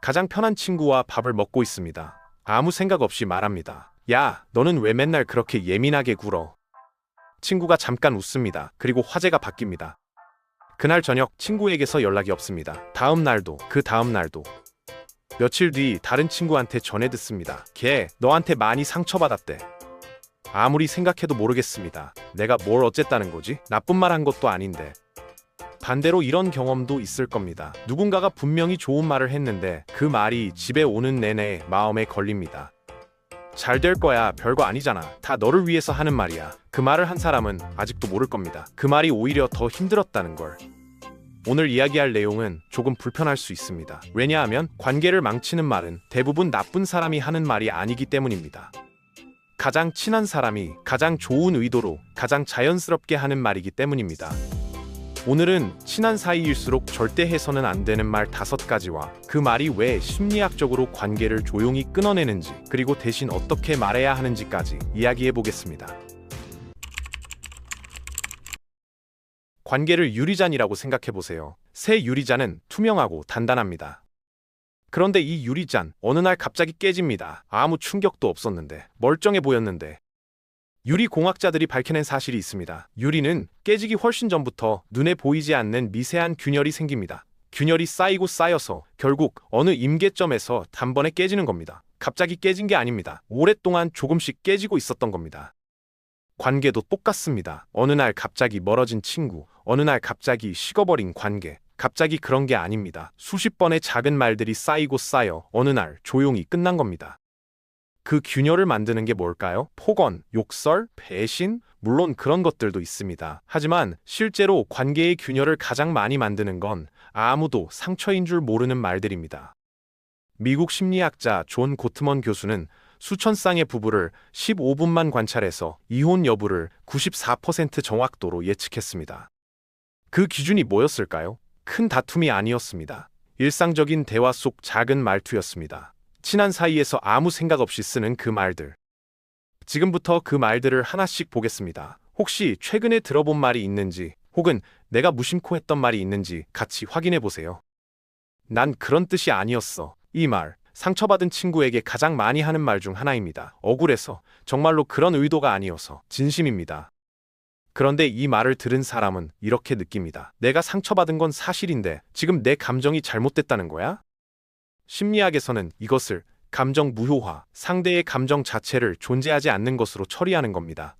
가장 편한 친구와 밥을 먹고 있습니다. 아무 생각 없이 말합니다. 야, 너는 왜 맨날 그렇게 예민하게 굴어? 친구가 잠깐 웃습니다. 그리고 화제가 바뀝니다. 그날 저녁 친구에게서 연락이 없습니다. 다음 날도, 그 다음 날도. 며칠 뒤 다른 친구한테 전해 듣습니다. 걔 너한테 많이 상처받았대. 아무리 생각해도 모르겠습니다. 내가 뭘 어쨌다는 거지? 나쁜 말 한 것도 아닌데. 반대로 이런 경험도 있을 겁니다. 누군가가 분명히 좋은 말을 했는데 그 말이 집에 오는 내내 마음에 걸립니다. 잘 될 거야, 별거 아니잖아. 다 너를 위해서 하는 말이야. 그 말을 한 사람은 아직도 모를 겁니다. 그 말이 오히려 더 힘들었다는 걸. 오늘 이야기할 내용은 조금 불편할 수 있습니다. 왜냐하면 관계를 망치는 말은 대부분 나쁜 사람이 하는 말이 아니기 때문입니다. 가장 친한 사람이 가장 좋은 의도로 가장 자연스럽게 하는 말이기 때문입니다. 오늘은 친한 사이일수록 절대 해서는 안 되는 말 5가지와 그 말이 왜 심리학적으로 관계를 조용히 끊어내는지, 그리고 대신 어떻게 말해야 하는지까지 이야기해 보겠습니다. 관계를 유리잔이라고 생각해 보세요. 새 유리잔은 투명하고 단단합니다. 그런데 이 유리잔 어느 날 갑자기 깨집니다. 아무 충격도 없었는데, 멀쩡해 보였는데. 유리공학자들이 밝혀낸 사실이 있습니다. 유리는 깨지기 훨씬 전부터 눈에 보이지 않는 미세한 균열이 생깁니다. 균열이 쌓이고 쌓여서 결국 어느 임계점에서 단번에 깨지는 겁니다. 갑자기 깨진 게 아닙니다. 오랫동안 조금씩 깨지고 있었던 겁니다. 관계도 똑같습니다. 어느 날 갑자기 멀어진 친구, 어느 날 갑자기 식어버린 관계, 갑자기 그런 게 아닙니다. 수십 번의 작은 말들이 쌓이고 쌓여 어느 날 조용히 끝난 겁니다. 그 균열을 만드는 게 뭘까요? 폭언, 욕설, 배신? 물론 그런 것들도 있습니다. 하지만 실제로 관계의 균열을 가장 많이 만드는 건 아무도 상처인 줄 모르는 말들입니다. 미국 심리학자 존 고트먼 교수는 수천 쌍의 부부를 15분만 관찰해서 이혼 여부를 94% 정확도로 예측했습니다. 그 기준이 뭐였을까요? 큰 다툼이 아니었습니다. 일상적인 대화 속 작은 말투였습니다. 친한 사이에서 아무 생각 없이 쓰는 그 말들. 지금부터 그 말들을 하나씩 보겠습니다. 혹시 최근에 들어본 말이 있는지, 혹은 내가 무심코 했던 말이 있는지 같이 확인해 보세요. 난 그런 뜻이 아니었어. 이 말, 상처받은 친구에게 가장 많이 하는 말 중 하나입니다. 억울해서, 정말로 그런 의도가 아니어서, 진심입니다. 그런데 이 말을 들은 사람은 이렇게 느낍니다. 내가 상처받은 건 사실인데 지금 내 감정이 잘못됐다는 거야? 심리학에서는 이것을 감정 무효화, 상대의 감정 자체를 존재하지 않는 것으로 처리하는 겁니다.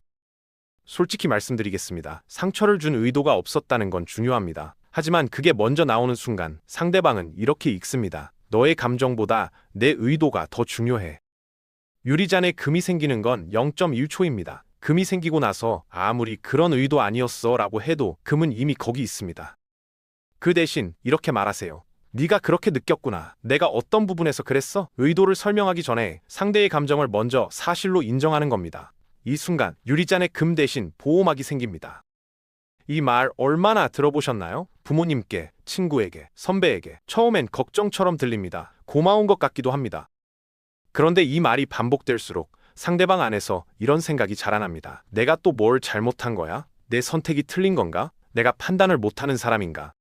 솔직히 말씀드리겠습니다. 상처를 준 의도가 없었다는 건 중요합니다. 하지만 그게 먼저 나오는 순간 상대방은 이렇게 읽습니다. 너의 감정보다 내 의도가 더 중요해. 유리잔에 금이 생기는 건 0.1초입니다. 금이 생기고 나서 아무리 그런 의도 아니었어 라고 해도 금은 이미 거기 있습니다. 그 대신 이렇게 말하세요. 네가 그렇게 느꼈구나. 내가 어떤 부분에서 그랬어? 의도를 설명하기 전에 상대의 감정을 먼저 사실로 인정하는 겁니다. 이 순간 유리잔에 금 대신 보호막이 생깁니다. 이 말 얼마나 들어보셨나요? 부모님께, 친구에게, 선배에게. 처음엔 걱정처럼 들립니다. 고마운 것 같기도 합니다. 그런데 이 말이 반복될수록 상대방 안에서 이런 생각이 자라납니다. 내가 또 뭘 잘못한 거야? 내 선택이 틀린 건가? 내가 판단을 못하는 사람인가?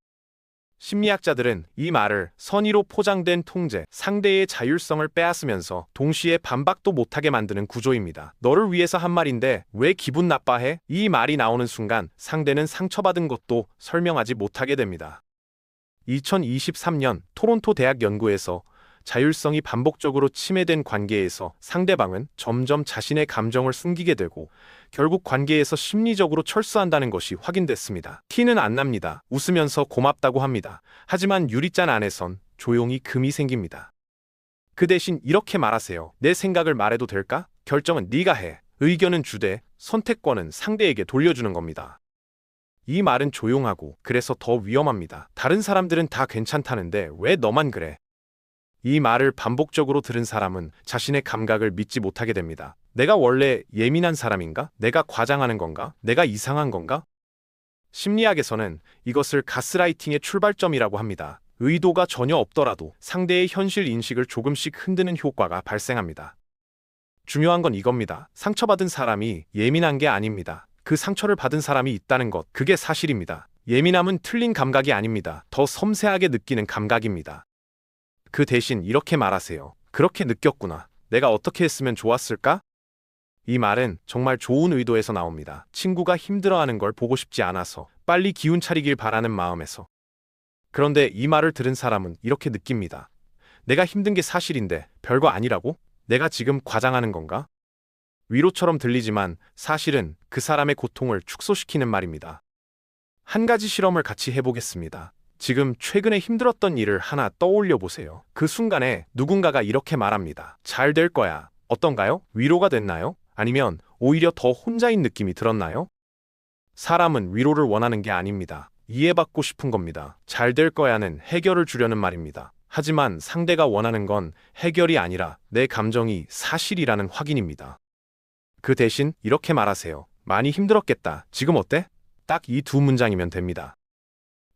심리학자들은 이 말을 선의로 포장된 통제, 상대의 자율성을 빼앗으면서 동시에 반박도 못하게 만드는 구조입니다. 너를 위해서 한 말인데 왜 기분 나빠해? 이 말이 나오는 순간 상대는 상처받은 것도 설명하지 못하게 됩니다. 2023년 토론토 대학 연구에서 자율성이 반복적으로 침해된 관계에서 상대방은 점점 자신의 감정을 숨기게 되고 결국 관계에서 심리적으로 철수한다는 것이 확인됐습니다. 티는 안 납니다. 웃으면서 고맙다고 합니다. 하지만 유리잔 안에선 조용히 금이 생깁니다. 그 대신 이렇게 말하세요. 내 생각을 말해도 될까? 결정은 네가 해. 의견은 주되 선택권은 상대에게 돌려주는 겁니다. 이 말은 조용하고 그래서 더 위험합니다. 다른 사람들은 다 괜찮다는데 왜 너만 그래? 이 말을 반복적으로 들은 사람은 자신의 감각을 믿지 못하게 됩니다. 내가 원래 예민한 사람인가? 내가 과장하는 건가? 내가 이상한 건가? 심리학에서는 이것을 가스라이팅의 출발점이라고 합니다. 의도가 전혀 없더라도 상대의 현실 인식을 조금씩 흔드는 효과가 발생합니다. 중요한 건 이겁니다. 상처받은 사람이 예민한 게 아닙니다. 그 상처를 받은 사람이 있다는 것, 그게 사실입니다. 예민함은 틀린 감각이 아닙니다. 더 섬세하게 느끼는 감각입니다. 그 대신 이렇게 말하세요. 그렇게 느꼈구나. 내가 어떻게 했으면 좋았을까? 이 말은 정말 좋은 의도에서 나옵니다. 친구가 힘들어하는 걸 보고 싶지 않아서, 빨리 기운 차리길 바라는 마음에서. 그런데 이 말을 들은 사람은 이렇게 느낍니다. 내가 힘든 게 사실인데 별거 아니라고? 내가 지금 과장하는 건가? 위로처럼 들리지만 사실은 그 사람의 고통을 축소시키는 말입니다. 한 가지 실험을 같이 해보겠습니다. 지금 최근에 힘들었던 일을 하나 떠올려 보세요. 그 순간에 누군가가 이렇게 말합니다. 잘 될 거야. 어떤가요? 위로가 됐나요? 아니면 오히려 더 혼자인 느낌이 들었나요? 사람은 위로를 원하는 게 아닙니다. 이해받고 싶은 겁니다. 잘 될 거야는 해결을 주려는 말입니다. 하지만 상대가 원하는 건 해결이 아니라 내 감정이 사실이라는 확인입니다. 그 대신 이렇게 말하세요. 많이 힘들었겠다. 지금 어때? 딱 이 두 문장이면 됩니다.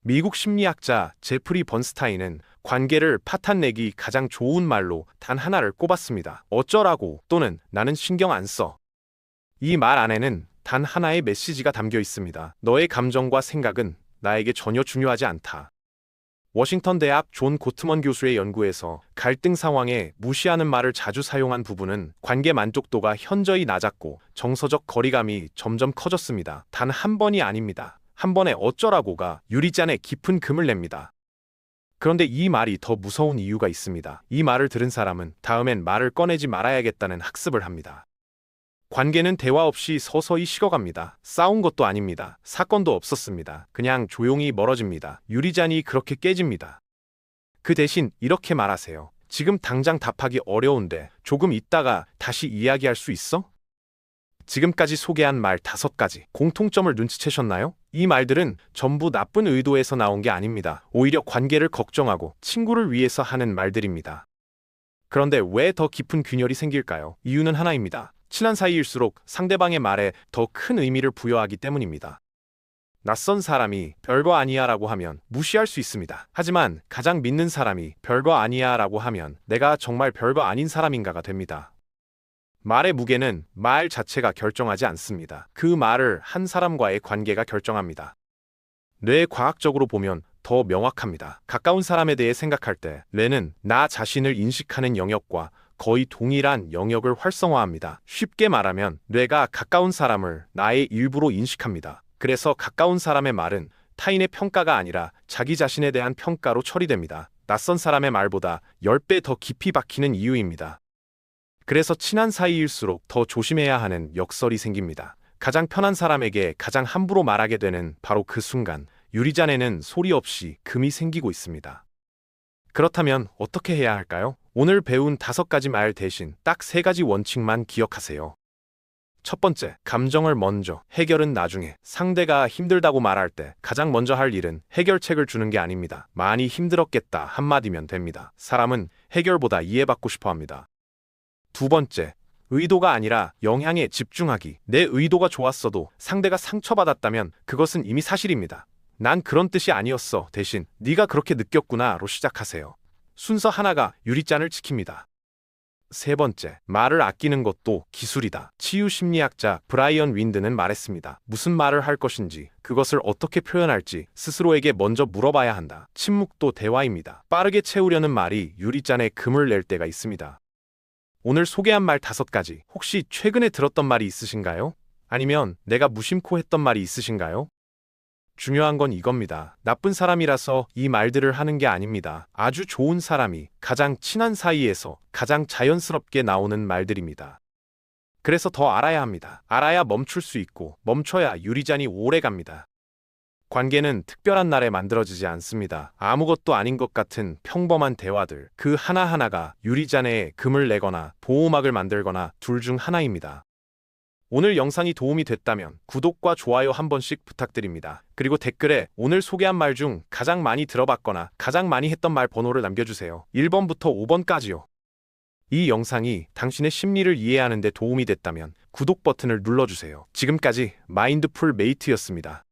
미국 심리학자 제프리 번스타인은 관계를 파탄내기 가장 좋은 말로 단 하나를 꼽았습니다. 어쩌라고 또는 나는 신경 안 써. 이 말 안에는 단 하나의 메시지가 담겨 있습니다. 너의 감정과 생각은 나에게 전혀 중요하지 않다. 워싱턴 대학 존 고트먼 교수의 연구에서 갈등 상황에 무시하는 말을 자주 사용한 부분은 관계 만족도가 현저히 낮았고 정서적 거리감이 점점 커졌습니다. 단 한 번이 아닙니다. 한 번에 어쩌라고가 유리잔에 깊은 금을 냅니다. 그런데 이 말이 더 무서운 이유가 있습니다. 이 말을 들은 사람은 다음엔 말을 꺼내지 말아야겠다는 학습을 합니다. 관계는 대화 없이 서서히 식어갑니다. 싸운 것도 아닙니다. 사건도 없었습니다. 그냥 조용히 멀어집니다. 유리잔이 그렇게 깨집니다. 그 대신 이렇게 말하세요. 지금 당장 답하기 어려운데 조금 있다가 다시 이야기할 수 있어? 지금까지 소개한 말 5가지 공통점을 눈치채셨나요? 이 말들은 전부 나쁜 의도에서 나온 게 아닙니다. 오히려 관계를 걱정하고 친구를 위해서 하는 말들입니다. 그런데 왜 더 깊은 균열이 생길까요? 이유는 하나입니다. 친한 사이일수록 상대방의 말에 더 큰 의미를 부여하기 때문입니다. 낯선 사람이 별거 아니야 라고 하면 무시할 수 있습니다. 하지만 가장 믿는 사람이 별거 아니야 라고 하면 내가 정말 별거 아닌 사람인가가 됩니다. 말의 무게는 말 자체가 결정하지 않습니다. 그 말을 한 사람과의 관계가 결정합니다. 뇌과학적으로 보면 더 명확합니다. 가까운 사람에 대해 생각할 때 뇌는 나 자신을 인식하는 영역과 거의 동일한 영역을 활성화합니다. 쉽게 말하면 뇌가 가까운 사람을 나의 일부로 인식합니다. 그래서 가까운 사람의 말은 타인의 평가가 아니라 자기 자신에 대한 평가로 처리됩니다. 낯선 사람의 말보다 10배 더 깊이 박히는 이유입니다. 그래서 친한 사이일수록 더 조심해야 하는 역설이 생깁니다. 가장 편한 사람에게 가장 함부로 말하게 되는 바로 그 순간 유리잔에는 소리 없이 금이 생기고 있습니다. 그렇다면 어떻게 해야 할까요? 오늘 배운 5가지 말 대신 딱 3가지 원칙만 기억하세요. 첫 번째, 감정을 먼저, 해결은 나중에. 상대가 힘들다고 말할 때 가장 먼저 할 일은 해결책을 주는 게 아닙니다. 많이 힘들었겠다 한마디면 됩니다. 사람은 해결보다 이해받고 싶어 합니다. 두 번째, 의도가 아니라 영향에 집중하기. 내 의도가 좋았어도 상대가 상처받았다면 그것은 이미 사실입니다. 난 그런 뜻이 아니었어. 대신 네가 그렇게 느꼈구나로 시작하세요. 순서 하나가 유리잔을 지킵니다. 세 번째, 말을 아끼는 것도 기술이다. 치유 심리학자 브라이언 윈드는 말했습니다. 무슨 말을 할 것인지, 그것을 어떻게 표현할지 스스로에게 먼저 물어봐야 한다. 침묵도 대화입니다. 빠르게 채우려는 말이 유리잔에 금을 낼 때가 있습니다. 오늘 소개한 말 5가지, 혹시 최근에 들었던 말이 있으신가요? 아니면 내가 무심코 했던 말이 있으신가요? 중요한 건 이겁니다. 나쁜 사람이라서 이 말들을 하는 게 아닙니다. 아주 좋은 사람이 가장 친한 사이에서 가장 자연스럽게 나오는 말들입니다. 그래서 더 알아야 합니다. 알아야 멈출 수 있고 멈춰야 유리잔이 오래 갑니다. 관계는 특별한 날에 만들어지지 않습니다. 아무것도 아닌 것 같은 평범한 대화들, 그 하나하나가 유리잔에 금을 내거나 보호막을 만들거나 둘 중 하나입니다. 오늘 영상이 도움이 됐다면 구독과 좋아요 한 번씩 부탁드립니다. 그리고 댓글에 오늘 소개한 말 중 가장 많이 들어봤거나 가장 많이 했던 말 번호를 남겨주세요. 1번부터 5번까지요. 이 영상이 당신의 심리를 이해하는 데 도움이 됐다면 구독 버튼을 눌러주세요. 지금까지 마인드풀 메이트였습니다.